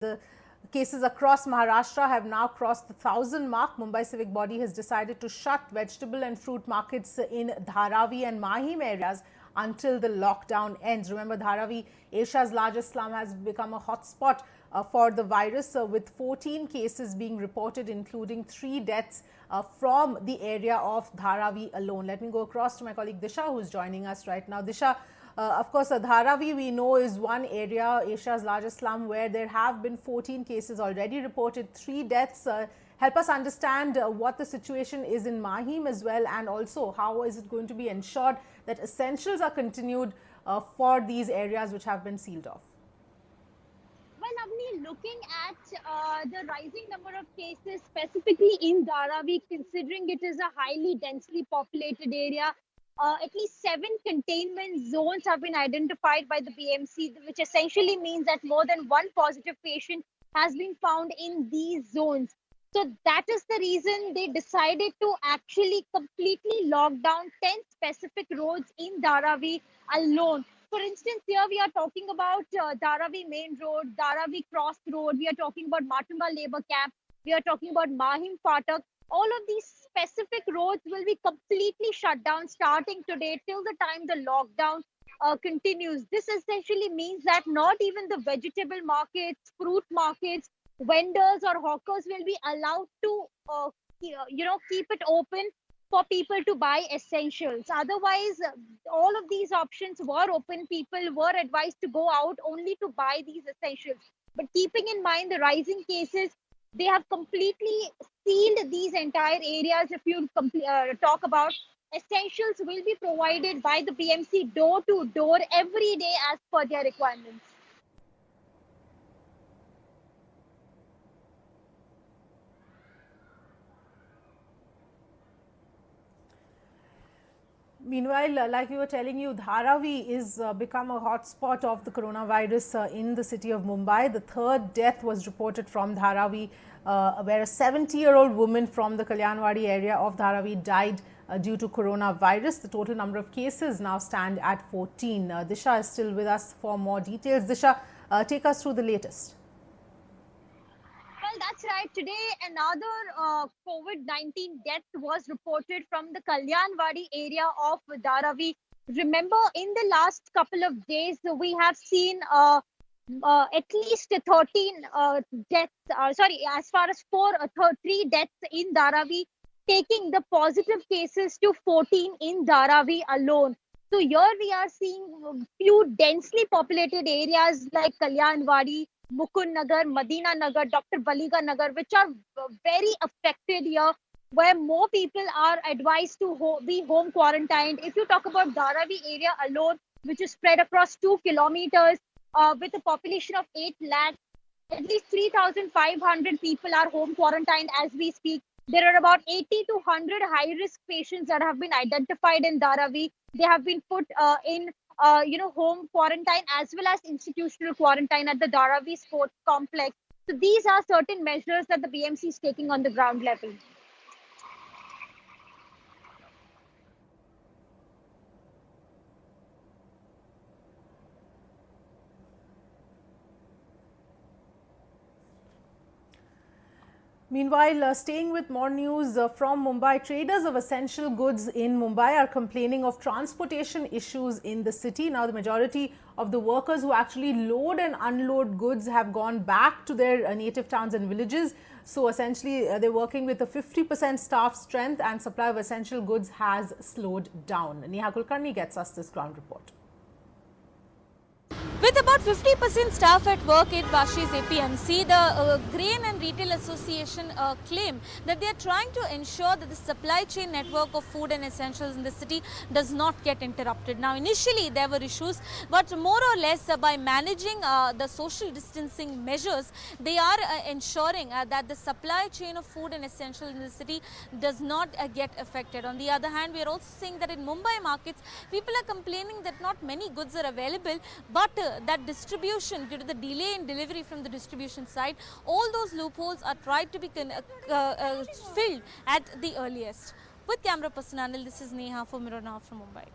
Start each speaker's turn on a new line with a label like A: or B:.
A: The cases across Maharashtra have now crossed the 1,000 mark. Mumbai civic body has decided to shut vegetable and fruit markets in Dharavi and Mahim areas until the lockdown ends. Remember, Dharavi, Asia's largest slum, has become a hotspot for the virus, with 14 cases being reported, including 3 deaths from the area of Dharavi alone. Let me go across to my colleague Disha, who is joining us right now. Disha, of course, Dharavi, we know, is one area, Asia's largest slum, where there have been 14 cases already reported, 3 deaths. Help us understand what the situation is in Mahim as well, and also how is it going to be ensured that essentials are continued for these areas which have been sealed off?
B: Well, Avni, looking at the rising number of cases specifically in Dharavi, considering it is a highly densely populated area, at least 7 containment zones have been identified by the BMC, which essentially means that more than 1 positive patient has been found in these zones. So that is the reason they decided to actually completely lock down 10 specific roads in Dharavi alone. For instance, here we are talking about Dharavi Main Road, Dharavi Cross Road, we are talking about Matunga Labour Camp, we are talking about Mahim Fatak. All of these specific roads will be completely shut down starting today till the time the lockdown continues. This essentially means that not even the vegetable markets, fruit markets, vendors or hawkers will be allowed to keep it open for people to buy essentials. Otherwise, all of these options were open. People were advised to go out only to buy these essentials. But keeping in mind the rising cases, they have completely sealed these entire areas. If you talk about essentials, will be provided by the BMC door to door every day as per their requirements.
A: Meanwhile, like we were telling you, Dharavi is become a hotspot of the coronavirus in the city of Mumbai. The 3rd death was reported from Dharavi, where a 70-year-old woman from the Kalyanwadi area of Dharavi died due to coronavirus. The total number of cases now stand at 14. Disha is still with us for more details. Disha, take us through the latest.
B: Well, that's right. Today, another COVID-19 death was reported from the Kalyanwadi area of Dharavi. Remember, in the last couple of days, we have seen at least 13 deaths, as far as 3 deaths in Dharavi, taking the positive cases to 14 in Dharavi alone. So here we are seeing few densely populated areas like Kalyanwadi, Mukund Nagar, Madina Nagar, Dr. Baliga Nagar, which are very affected here, where more people are advised to be home quarantined. If you talk about Dharavi area alone, which is spread across 2 kilometers with a population of 8 lakhs, at least 3,500 people are home quarantined as we speak. There are about 80 to 100 high-risk patients that have been identified in Dharavi. They have been put in home quarantine as well as institutional quarantine at the Dharavi Sports Complex. So these are certain measures that the BMC is taking on the ground level.
A: Meanwhile, staying with more news from Mumbai, traders of essential goods in Mumbai are complaining of transportation issues in the city. Now, the majority of the workers who actually load and unload goods have gone back to their native towns and villages. So, essentially, they're working with a 50% staff strength, and supply of essential goods has slowed down. Neha Kulkarni gets us this ground report.
C: With about 50% staff at work in Vashi's APMC, the Grain and Retail Association claim that they are trying to ensure that the supply chain network of food and essentials in the city does not get interrupted. Now, initially there were issues, but more or less by managing the social distancing measures, they are ensuring that the supply chain of food and essentials in the city does not get affected. On the other hand, we are also seeing that in Mumbai markets, people are complaining that not many goods are available, but that distribution, due to the delay in delivery from the distribution side, all those loopholes are tried to be filled at the earliest. With camera person Anil, this is Neha for Mirror Now from Mumbai.